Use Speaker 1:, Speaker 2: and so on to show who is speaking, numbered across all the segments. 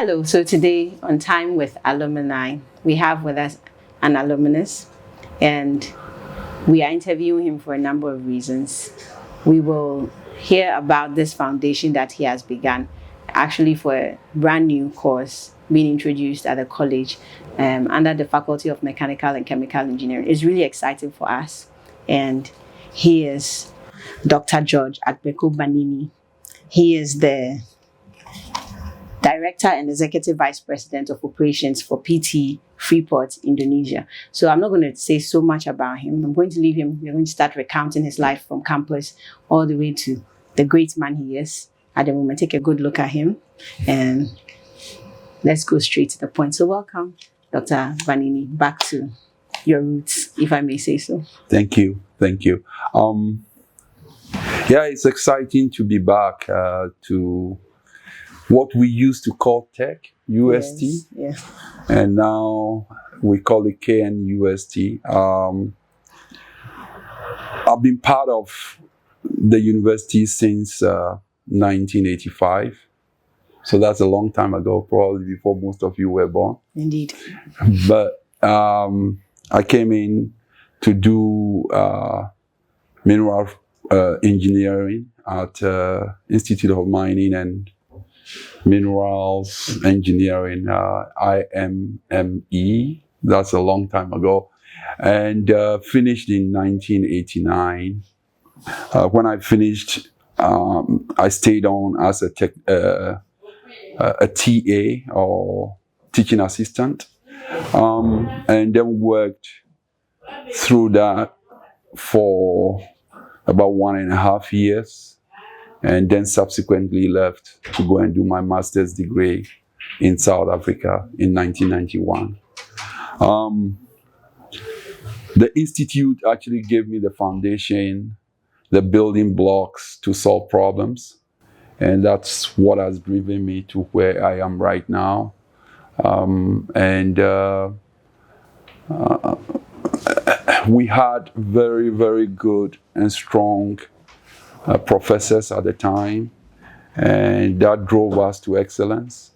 Speaker 1: Hello, so today on Time with Alumni, we have with us an alumnus, and we are interviewing him for a number of reasons. We will hear about this foundation that he has begun, actually for a brand new course being introduced at the college under the Faculty of Mechanical and Chemical Engineering. It's really exciting for us, and he is Dr. George Agbeko Banini. He is the Director and Executive Vice President of Operations for PT Freeport Indonesia. So I'm not going to say so much about him. I'm going to leave him. We're going to start recounting his life from campus all the way to the great man he is at the moment. Take a good look at him and let's go straight to the point. So welcome, Dr. Banini, back to your roots, if I may say so.
Speaker 2: Thank you. Thank you. Yeah, it's exciting to be back to what we used to call Tech, UST,
Speaker 1: yes.
Speaker 2: And now we call it KNUST. I've been part of the university since 1985. So that's a long time ago, probably before most of you were born.
Speaker 1: Indeed.
Speaker 2: But I came in to do mineral engineering at Institute of Mining and Minerals Engineering, IMME. That's a long time ago. And finished in 1989. When I finished, I stayed on as a TA or teaching assistant, and then worked through that for about 1.5 years. And then subsequently left to go and do my master's degree in South Africa in 1991. The institute actually gave me the foundation, the building blocks to solve problems. And that's what has driven me to where I am right now. We had very, very good and strong professors at the time, and that drove us to excellence.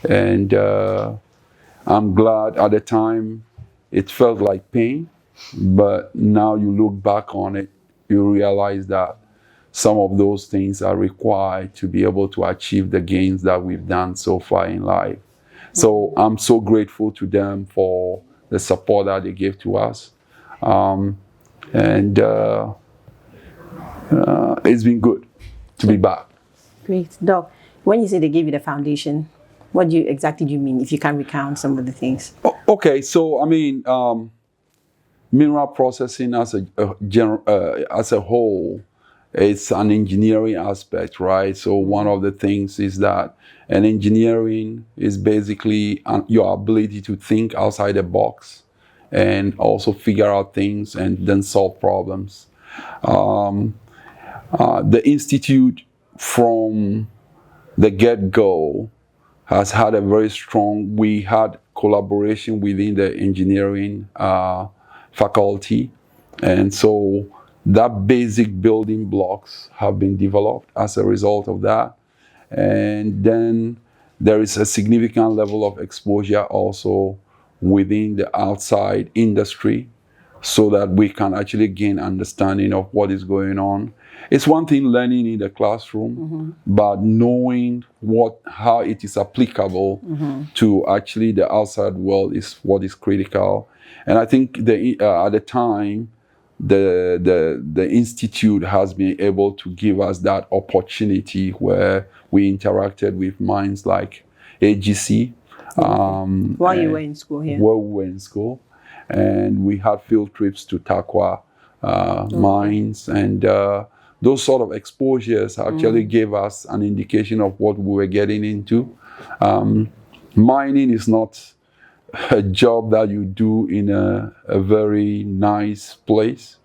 Speaker 2: And I'm glad at the time it felt like pain, but now you look back on it, you realize that some of those things are required to be able to achieve the gains that we've done so far in life. So I'm so grateful to them for the support that they gave to us. It's been good to be back.
Speaker 1: Great. Doc, when you say they gave you the foundation, what exactly do you mean, if you can recount some of the things?
Speaker 2: Okay, so I mean, mineral processing as a whole, it's an engineering aspect, right? So one of the things is that an engineering is basically your ability to think outside the box and also figure out things and then solve problems. The Institute from the get-go has had a very strong, we had collaboration within the engineering faculty. And so that basic building blocks have been developed as a result of that. And then there is a significant level of exposure also within the outside industry so that we can actually gain understanding of what is going on. It's one thing learning in the classroom, but knowing how it is applicable to actually the outside world is what is critical. And I think at the time, the Institute has been able to give us that opportunity where we interacted with mines like AGC.
Speaker 1: While you were in school here?
Speaker 2: While we were in school. And we had field trips to Takwa mines, and those sort of exposures actually gave us an indication of what we were getting into. Mining is not a job that you do in a very nice place.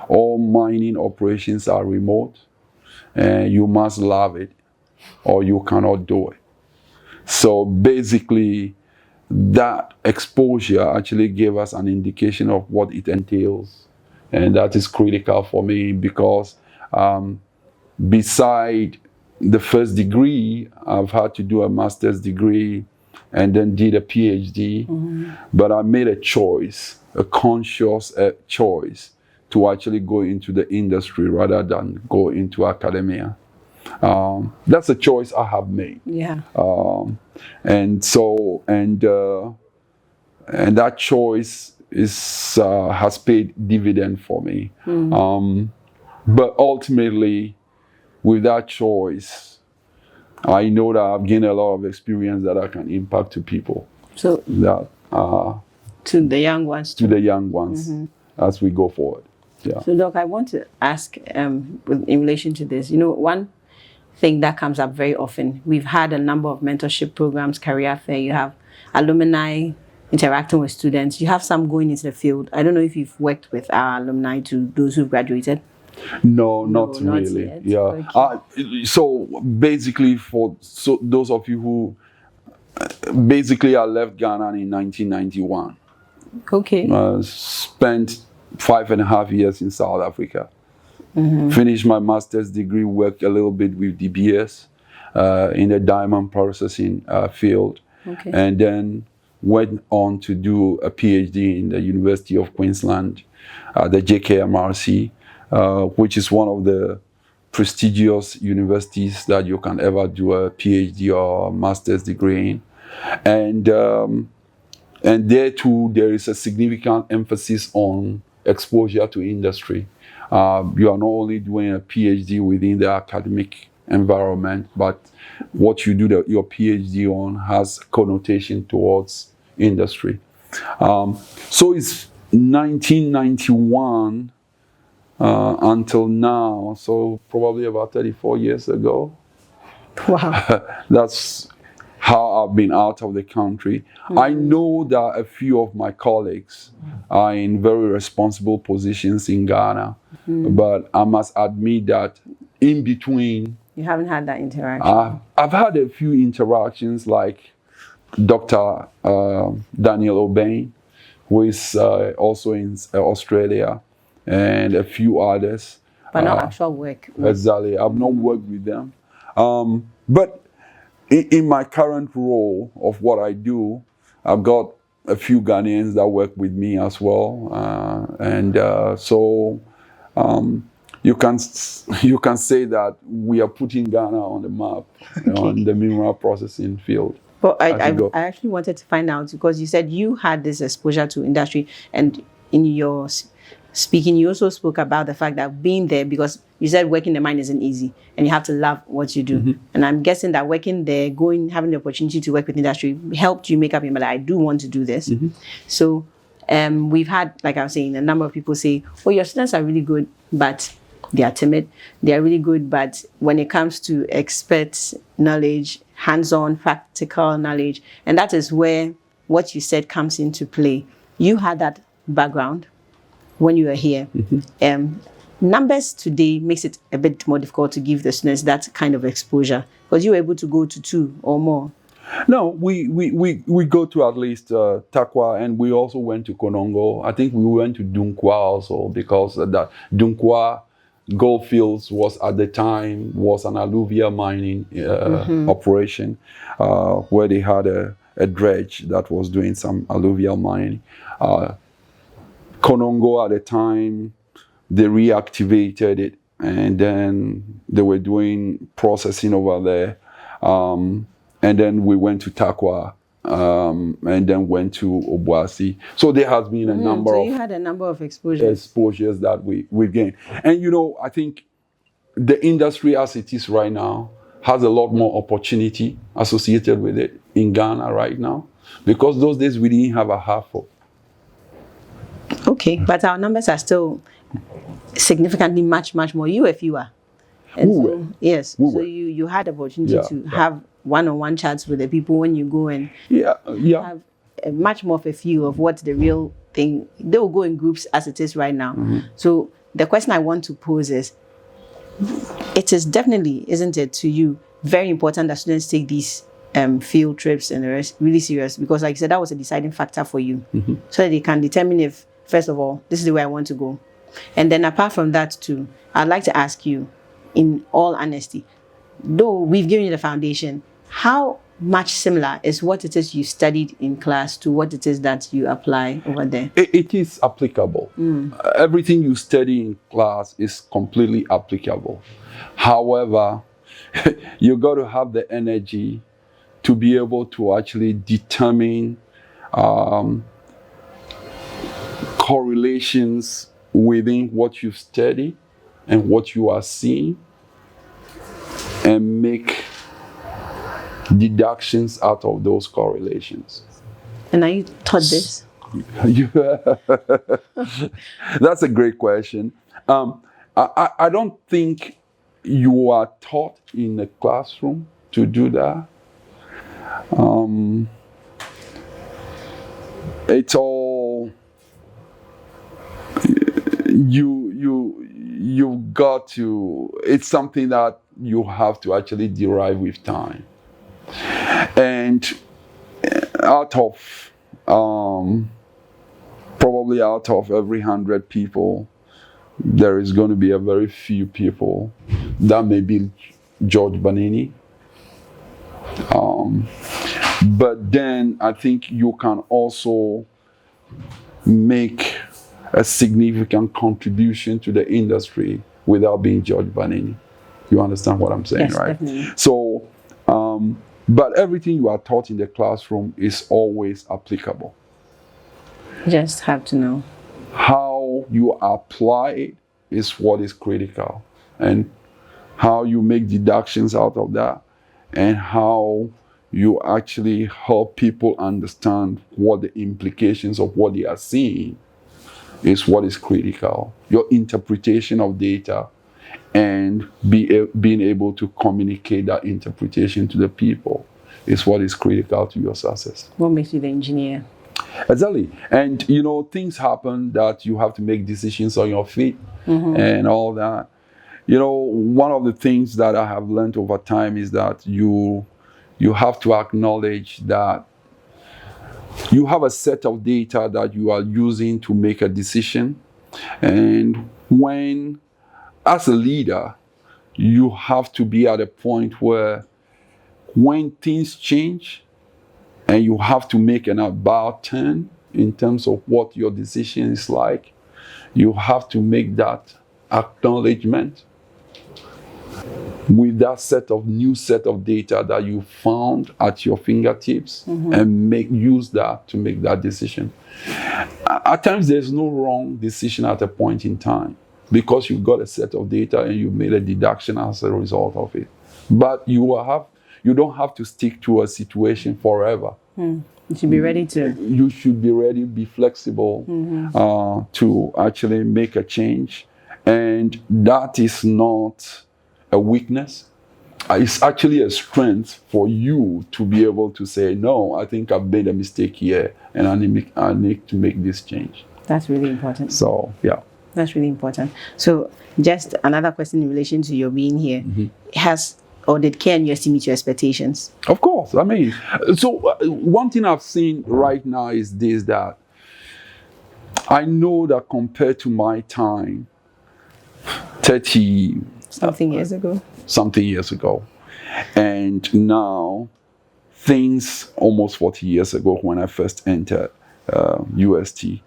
Speaker 2: All mining operations are remote, and you must love it or you cannot do it. So basically, that exposure actually gave us an indication of what it entails. And that is critical for me because beside the first degree, I've had to do a master's degree and then did a PhD. But I made a choice, a conscious choice to actually go into the industry rather than go into academia. That's a choice I have made.
Speaker 1: Yeah.
Speaker 2: And so, and that choice has paid dividend for me. But ultimately, with that choice, I know that I've gained a lot of experience that I can impact to people.
Speaker 1: So
Speaker 2: That
Speaker 1: to the young ones too.
Speaker 2: to the young ones as we go forward. Yeah.
Speaker 1: So Doc, I want to ask in relation to this, one thing that comes up very often, we've had a number of mentorship programs, career fair, you have alumni interacting with students, you have some going into the field. I don't know if you've worked with our alumni to those who've graduated.
Speaker 2: No, not really.
Speaker 1: Yet.
Speaker 2: Yeah.
Speaker 1: Okay.
Speaker 2: So basically, those of you who basically I left Ghana in 1991.
Speaker 1: Okay.
Speaker 2: Spent 5.5 years in South Africa. Finished my master's degree, worked a little bit with DBS in the diamond processing field, and then went on to do a PhD in the University of Queensland, the JKMRC, which is one of the prestigious universities that you can ever do a PhD or a master's degree in. And there too, there is a significant emphasis on exposure to industry. You are not only doing a PhD within the academic environment, but what you do your PhD on has connotation towards industry. So it's 1991 until now, so probably about 34 years ago.
Speaker 1: Wow.
Speaker 2: That's how I've been out of the country. I know that a few of my colleagues are in very responsible positions in Ghana, but I must admit that in between,
Speaker 1: You haven't had that interaction.
Speaker 2: I've had a few interactions like Dr. Daniel O'Bain, who is also in Australia, and a few others.
Speaker 1: But not actual work.
Speaker 2: Exactly. I've not worked with them. But in my current role of what I do, I've got a few Ghanaians that work with me as well. So you can say that we are putting Ghana on the map on the mineral processing field.
Speaker 1: But I actually wanted to find out, because you said you had this exposure to industry, and in your speaking, you also spoke about the fact that being there, because you said working the mine isn't easy and you have to love what you do. And I'm guessing that working there, having the opportunity to work with industry helped you make up your mind, I do want to do this. So we've had, like I was saying, a number of people say, oh, your students are really good, but they are timid. They are really good, but when it comes to expert knowledge, hands-on, practical knowledge, and that is where what you said comes into play. You had that background when you were here. Numbers today makes it a bit more difficult to give the students that kind of exposure, because you were able to go to 2 or more.
Speaker 2: No, we go to at least Takwa, and we also went to Konongo. I think we went to Dunkwa also, because that Dunkwa Goldfields was at the time an alluvial mining operation where they had a dredge that was doing some alluvial mining. Konongo at the time, they reactivated it, and then they were doing processing over there. And then we went to Takwa, and then went to Obuasi. So there has been a number
Speaker 1: so you had a number of exposures
Speaker 2: that we've gained. And I think the industry as it is right now has a lot more opportunity associated with it in Ghana right now, because those days we didn't have a half of.
Speaker 1: Okay, but our numbers are still significantly much more. You were fewer. Yes. So you had the opportunity to have one-on-one chats with the people when you go and have much more of a feel of what the real thing. They will go in groups as it is right now. So the question I want to pose is, it is definitely, isn't it, to you, very important that students take these field trips and the rest really serious, because like you said, that was a deciding factor for you, so that they can determine if, first of all, this is the way I want to go. And then apart from that too, I'd like to ask you, in all honesty, though we've given you the foundation, how much similar is what it is you studied in class to what it is that you apply over there?
Speaker 2: It is applicable. Everything you study in class is completely applicable. However, you got to have the energy to be able to actually determine correlations within what you study and what you are seeing, and make deductions out of those correlations.
Speaker 1: And are you taught this?
Speaker 2: That's a great question. I don't think you are taught in a classroom to do that. It's all you've got to. It's something that you have to actually derive with time. And out of probably out of every 100 people, there is going to be a very few people that may be George Banini. But then I think you can also make a significant contribution to the industry without being George Banini. You understand what I'm saying,
Speaker 1: Yes,
Speaker 2: right?
Speaker 1: definitely.
Speaker 2: So, but everything you are taught in the classroom is always applicable.
Speaker 1: You just have to know.
Speaker 2: How you apply it is what is critical, and how you make deductions out of that, and how you actually help people understand what the implications of what they are seeing is what is critical. Your interpretation of data and being able to communicate that interpretation to the people is what is critical to your success.
Speaker 1: What makes you the engineer?
Speaker 2: Exactly. And you know, things happen that you have to make decisions on your feet and all that. You know, one of the things that I have learned over time is that you have to acknowledge that you have a set of data that you are using to make a decision. And when, as a leader, you have to be at a point where when things change and you have to make an about turn in terms of what your decision is like, you have to make that acknowledgement with that new set of data that you found at your fingertips and use that to make that decision. At times there's no wrong decision at a point in time because you've got a set of data and you made a deduction as a result of it. But you don't have to stick to a situation forever.
Speaker 1: You should be ready to.
Speaker 2: You should be ready, be flexible to actually make a change. And that is not a weakness. It's actually a strength for you to be able to say, no, I think I've made a mistake here and I need to make this change.
Speaker 1: That's really important.
Speaker 2: So, yeah.
Speaker 1: That's really important. So just another question in relation to your being here. Did KNUST meet your expectations?
Speaker 2: Of course. I mean, so one thing I've seen right now is this, that I know that compared to my time, 30
Speaker 1: something years ago, and now things almost 40 years ago when I first entered UST,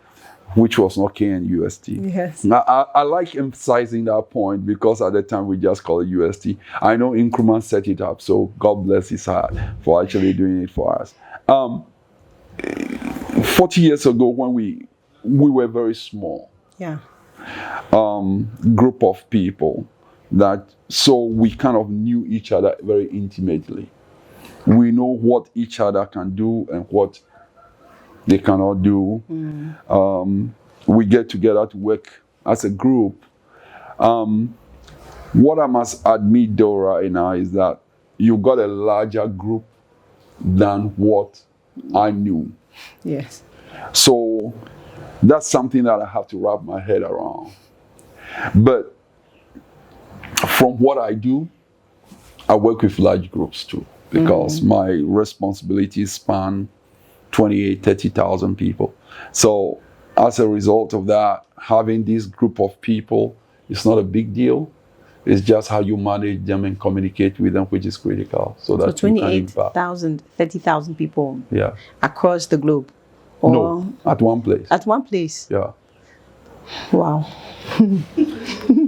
Speaker 1: which was not KNUST. Yes.
Speaker 2: I like emphasizing that point because at the time we just called it UST. I know Nkrumah set it up, so God bless his heart for actually doing it for us. 40 years ago when we were very small.
Speaker 1: Yeah.
Speaker 2: Group of people so we kind of knew each other very intimately. We know what each other can do and what they cannot do. We get together to work as a group. What I must admit though right now is that you've got a larger group than what I knew.
Speaker 1: Yes.
Speaker 2: So that's something that I have to wrap my head around. But from what I do, I work with large groups too, because my responsibilities span 28, 30,000 people. So as a result of that, having this group of people is not a big deal. It's just how you manage them and communicate with them, which is critical. So that
Speaker 1: So
Speaker 2: you can impact.
Speaker 1: 28,000, 30,000 people
Speaker 2: Yeah.
Speaker 1: across the globe? Or
Speaker 2: No, at one place.
Speaker 1: at one place?
Speaker 2: Yeah.
Speaker 1: Wow.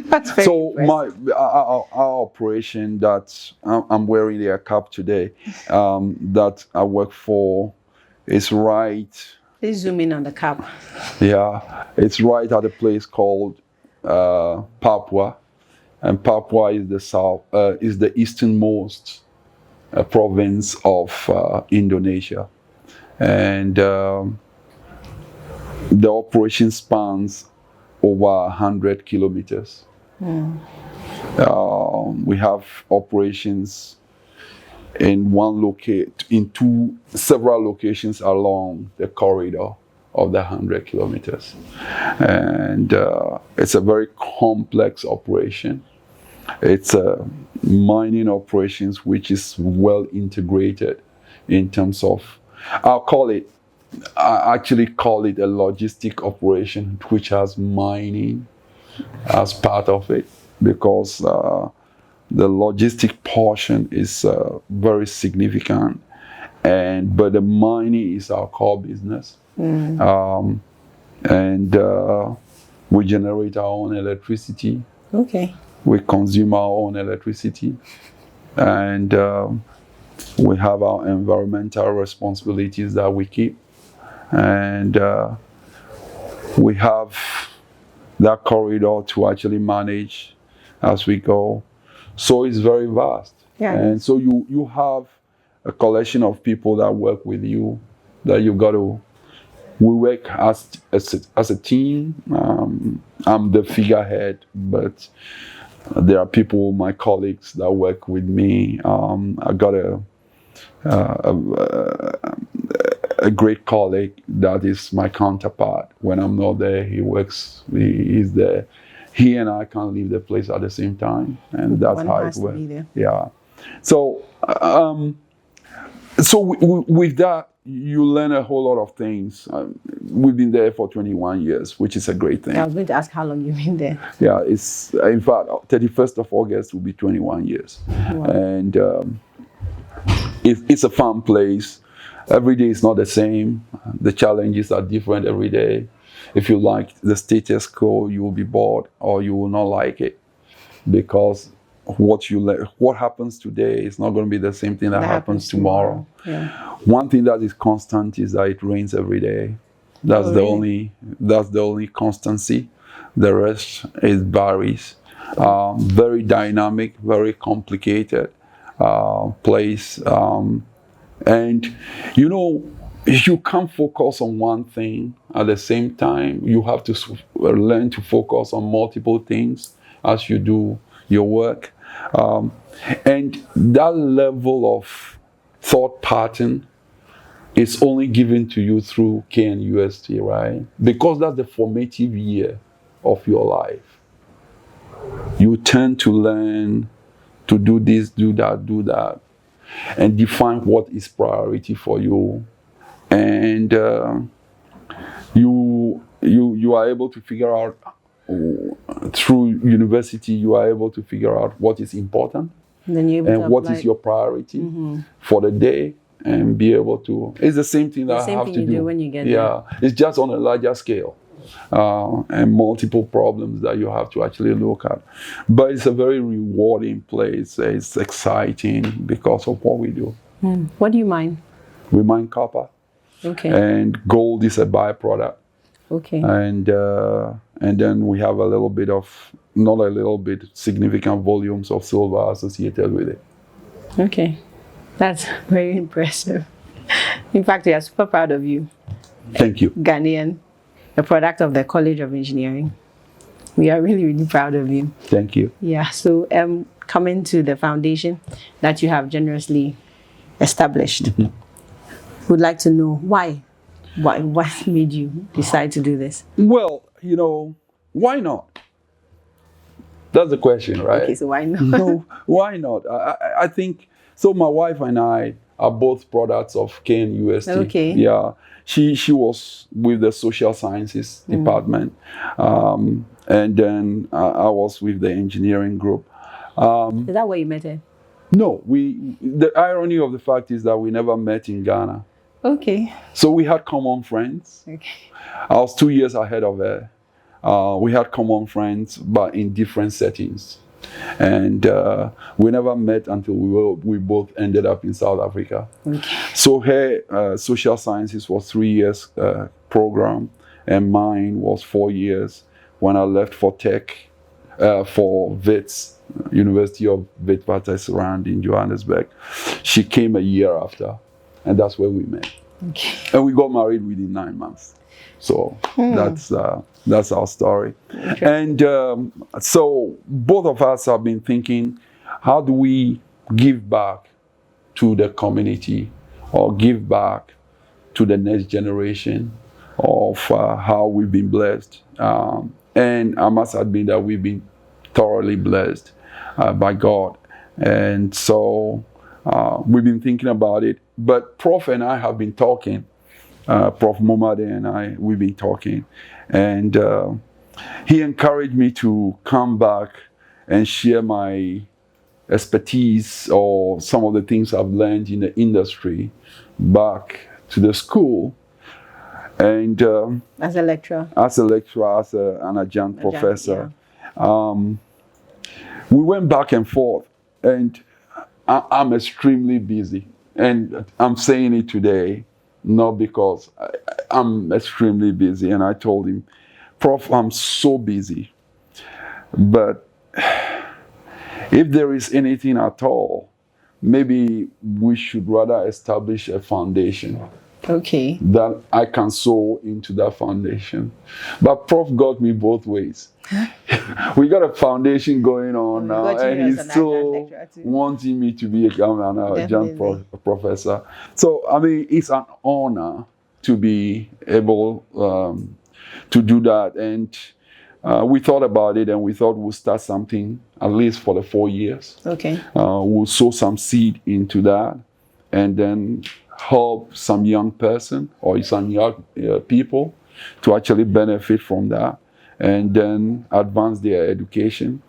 Speaker 1: That's very
Speaker 2: So
Speaker 1: impressive.
Speaker 2: our operation that I'm wearing their cap today, that I work for, is right.
Speaker 1: Please zoom in on the cap.
Speaker 2: Yeah, it's right at a place called Papua, and Papua is the easternmost province of Indonesia, and the operation spans over 100 kilometers. We have operations in several locations along the corridor of the 100 kilometers. And it's a very complex operation. It's a mining operations which is well integrated in terms of, I actually call it a logistic operation which has mining as part of it, because the logistic portion is very significant, but the mining is our core business. We generate our own electricity.
Speaker 1: Okay.
Speaker 2: We consume our own electricity, and we have our environmental responsibilities that we keep, and we have that corridor to actually manage as we go. So it's very vast.
Speaker 1: Yeah.
Speaker 2: And so you have a collection of people that work with you, that you got to, we work as a team. I'm the figurehead, but there are people, my colleagues, that work with me. I got a great colleague that is my counterpart. When I'm not there, he's there. He and I can't leave the place at the same time, and that's
Speaker 1: One
Speaker 2: how
Speaker 1: has
Speaker 2: it
Speaker 1: to
Speaker 2: works.
Speaker 1: be there.
Speaker 2: Yeah. So, with that, you learn a whole lot of things. We've been there for 21 years, which is a great thing.
Speaker 1: I was going to ask how long you've been there.
Speaker 2: Yeah, it's in fact 31st of August will be 21 years, and it's a fun place. Every day is not the same. The challenges are different every day. If you like the status quo, you will be bored, or you will not like it, because what happens today is not going to be the same thing that happens tomorrow.
Speaker 1: Yeah.
Speaker 2: One thing that is constant is that it rains every day. That's the only constancy. The rest is varies. Very dynamic, very complicated place. And you can't focus on one thing at the same time. You have to learn to focus on multiple things as you do your work. And that level of thought pattern is only given to you through KNUST, right? Because that's the formative year of your life. You tend to learn to do this, do that, and define what is priority for you. And you are able to figure out, through university, you are able to figure out what is important and what is your priority for the day, and be able to. It's the same thing that I have to do
Speaker 1: when you get
Speaker 2: there. It's just on a larger scale, and multiple problems that you have to actually look at. But it's a very rewarding place. It's exciting because of what we do.
Speaker 1: What do you mine?
Speaker 2: We mine copper.
Speaker 1: Okay.
Speaker 2: And gold is a byproduct.
Speaker 1: Okay.
Speaker 2: And then we have significant volumes of silver associated with it.
Speaker 1: Okay. That's very impressive. In fact, we are super proud of you.
Speaker 2: Thank you.
Speaker 1: Ghanaian, a product of the College of Engineering. We are really, really proud of you.
Speaker 2: Thank you.
Speaker 1: Yeah. So coming to the foundation that you have generously established, would like to know why. What made you decide to do this?
Speaker 2: Well, why not? That's the question, right?
Speaker 1: Okay, so why not?
Speaker 2: No, why not? I think so. My wife and I are both products of KNUST.
Speaker 1: Okay.
Speaker 2: Yeah, she was with the social sciences department, and then I was with the engineering group.
Speaker 1: Is that where you met her?
Speaker 2: No, the irony of the fact is that we never met in Ghana.
Speaker 1: Okay.
Speaker 2: So we had common friends.
Speaker 1: Okay.
Speaker 2: I was 2 years ahead of her. We had common friends, but in different settings. And we never met until we both ended up in South Africa.
Speaker 1: Okay.
Speaker 2: So her social sciences was 3 years program, and mine was 4 years. When I left for tech, for WITS, University of Witwatersrand in Johannesburg, she came a year after, and that's where we met.
Speaker 1: Okay.
Speaker 2: And we got married within 9 months. So that's our story. And so both of us have been thinking, how do we give back to the community or give back to the next generation of how we've been blessed? And I must admit that we've been thoroughly blessed by God. And so we've been thinking about it. But Prof and I have been talking. Prof Momade and we've been talking. And he encouraged me to come back and share my expertise or some of the things I've learned in the industry back to the school. And
Speaker 1: as a lecturer,
Speaker 2: as an adjunct professor, we went back and forth. And I'm extremely busy. And I'm saying it today, not because I'm extremely busy. And I told him, Prof, I'm so busy. But if there is anything at all, maybe we should rather establish a foundation.
Speaker 1: Okay.
Speaker 2: That I can sow into that foundation. But Prof got me both ways. We got a foundation going on now, and he's still wanting me to be an adjunct professor. So, I mean, it's an honor to be able to do that. And we thought about it, and we thought we'll start something, at least for the 4 years.
Speaker 1: Okay.
Speaker 2: We'll sow some seed into that, and then help some young person or some young people to actually benefit from that, and then advance their education.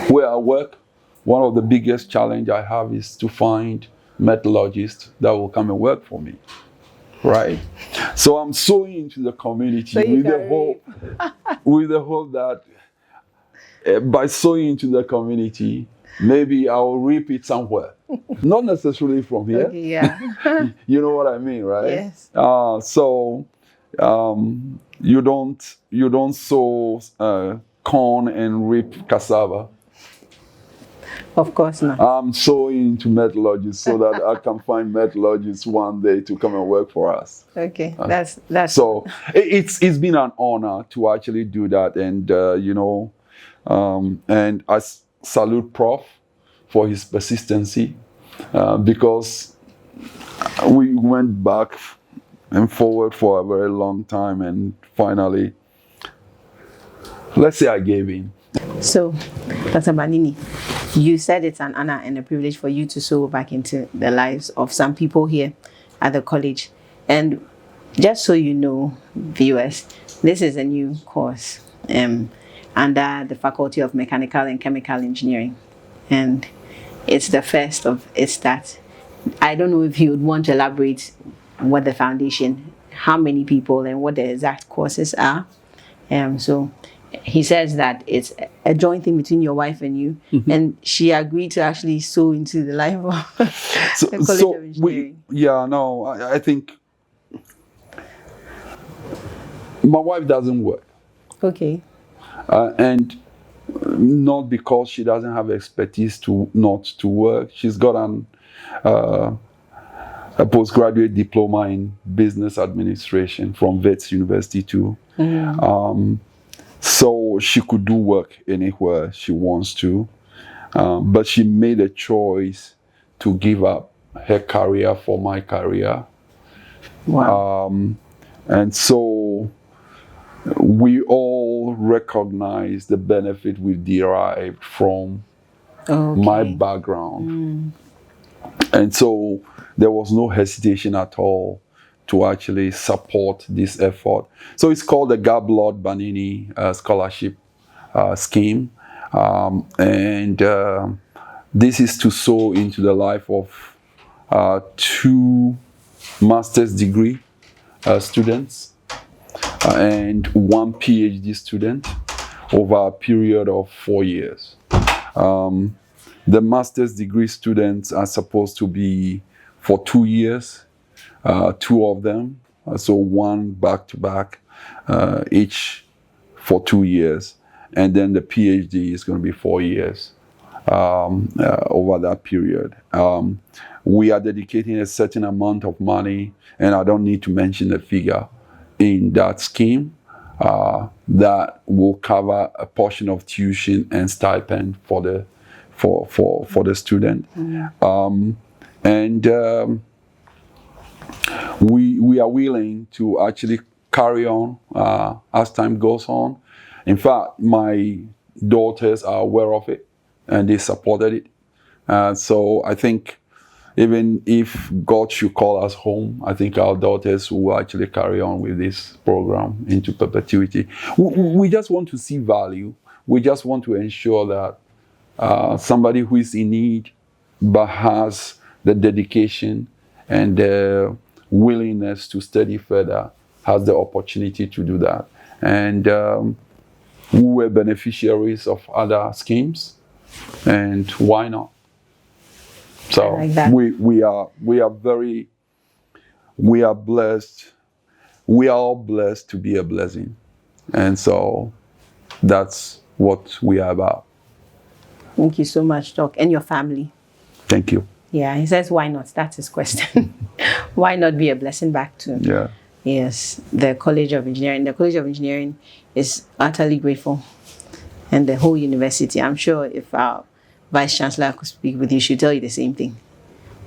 Speaker 2: Where I work, one of the biggest challenge I have is to find metallurgists that will come and work for me, right? So I'm sowing into the community with the hope that by sowing into the community, maybe I will reap it somewhere. Not necessarily from here.
Speaker 1: Okay, yeah.
Speaker 2: You know what I mean, right?
Speaker 1: Yes.
Speaker 2: So you don't sow corn and reap cassava.
Speaker 1: Of course not.
Speaker 2: I'm sowing into metallurgists so that I can find metallurgists one day to come and work for us.
Speaker 1: Okay, that's.
Speaker 2: So it's been an honor to actually do that, and and I salute Prof for his persistency, because we went back and forward for a very long time, and finally, let's say I gave in.
Speaker 1: So, Dr. Banini, you said it's an honor and a privilege for you to sow back into the lives of some people here at the college. And just so you know, viewers, this is a new course under the Faculty of Mechanical and Chemical Engineering. And it's the first of its start. I don't know if you would want to elaborate what the foundation, how many people, and what the exact courses are. So he says that it's a joint thing between your wife and you, and she agreed to actually sow into the life of the College of Engineering.
Speaker 2: I think my wife doesn't work. Okay. And not because she doesn't have expertise not to work. She's got a postgraduate diploma in business administration from WITS University too. So she could do work anywhere she wants to. But she made a choice to give up her career for my career.
Speaker 1: Wow.
Speaker 2: And so we all recognize the benefit we derived from my background. And so there was no hesitation at all to actually support this effort. So it's called the Agbeko Banini Scholarship Scheme. This is to sow into the life of 2 master's degree students and 1 PhD student over a period of 4 years. The master's degree students are supposed to be for 2 years, 2 of them, so 1 back-to-back, each for 2 years. And then the PhD is going to be 4 years over that period. We are dedicating a certain amount of money, and I don't need to mention the figure, in that scheme that will cover a portion of tuition and stipend for the student. We are willing to actually carry on as time goes on. In fact, my daughters are aware of it and they supported it. So I think even if God should call us home, I think our daughters will actually carry on with this program into perpetuity. We just want to see value. We just want to ensure that somebody who is in need but has the dedication and the willingness to study further has the opportunity to do that. And we were beneficiaries of other schemes, and why not? So
Speaker 1: like that.
Speaker 2: we are blessed. We are all blessed to be a blessing, and so that's what we are about.
Speaker 1: Thank you so much, Doc, and your family.
Speaker 2: Thank you.
Speaker 1: Yeah, he says, why not? That's his question. Why not be a blessing back to?
Speaker 2: Yeah.
Speaker 1: Yes, the College of Engineering. The College of Engineering is utterly grateful, and the whole university. I'm sure if our Vice Chancellor could speak with you, she'll tell you the same thing.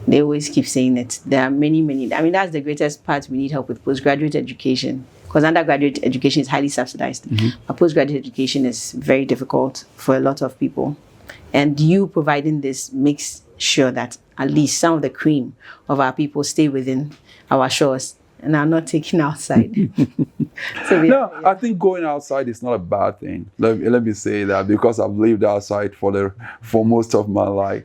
Speaker 1: They always keep saying it. There are many. I mean, that's the greatest part. We need help with postgraduate education, because undergraduate education is highly subsidized. But postgraduate education is very difficult for a lot of people. And you providing this makes sure that at least some of the cream of our people stay within our shores and are not taken outside.
Speaker 2: I think going outside is not a bad thing. Let me say that, because I've lived outside for most of my life.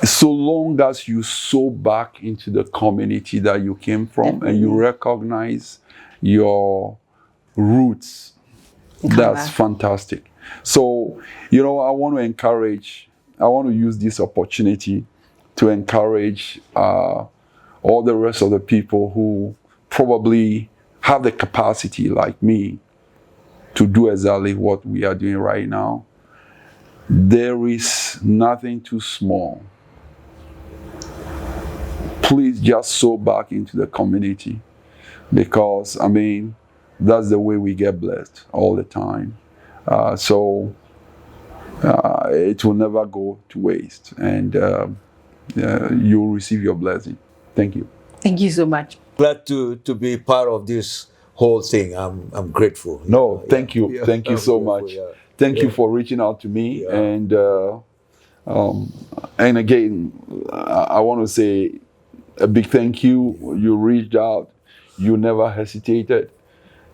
Speaker 2: So long as you sow back into the community that you came from and you recognize your roots, that's fantastic. So, I want to use this opportunity to encourage all the rest of the people who probably have the capacity, like me, to do exactly what we are doing right now. There is nothing too small. Please just sow back into the community, because, that's the way we get blessed all the time. So it will never go to waste, and you'll receive your blessing. Thank you.
Speaker 1: Thank you so much.
Speaker 3: Glad to be part of this whole thing. I'm grateful.
Speaker 2: No, thank you. Yeah. Thank you so much. Yeah. Thank you for reaching out to me. Yeah. And again, I want to say a big thank you. You reached out. You never hesitated.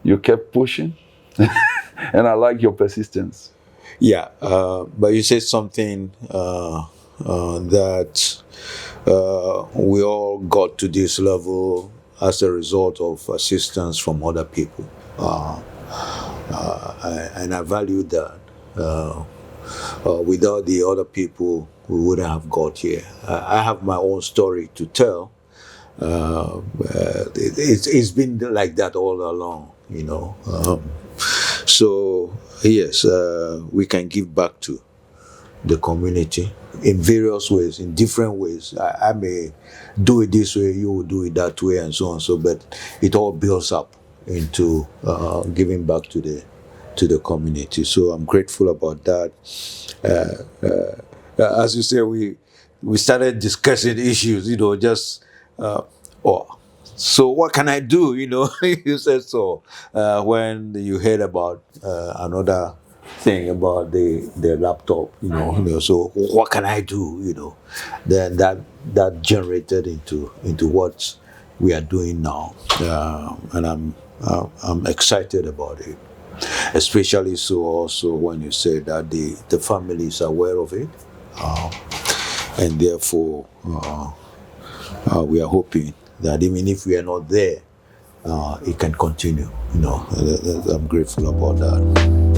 Speaker 2: You kept pushing. And I like your persistence.
Speaker 3: Yeah, but you said something that we all got to this level as a result of assistance from other people. And I value that. Without the other people, we wouldn't have got here. I have my own story to tell. It's been like that all along, so yes, we can give back to the community in various ways, in different ways. I may do it this way, you will do it that way, and so on. But it all builds up into giving back to the community. So I'm grateful about that. As you say, we started discussing issues, so what can I do? You said so. When you heard about another thing about the laptop, so what can I do? Then that generated into what we are doing now, and I'm excited about it. especially so also when you say that the family is aware of it, and therefore we are hoping that even if we are not there, it can continue. I'm grateful about that.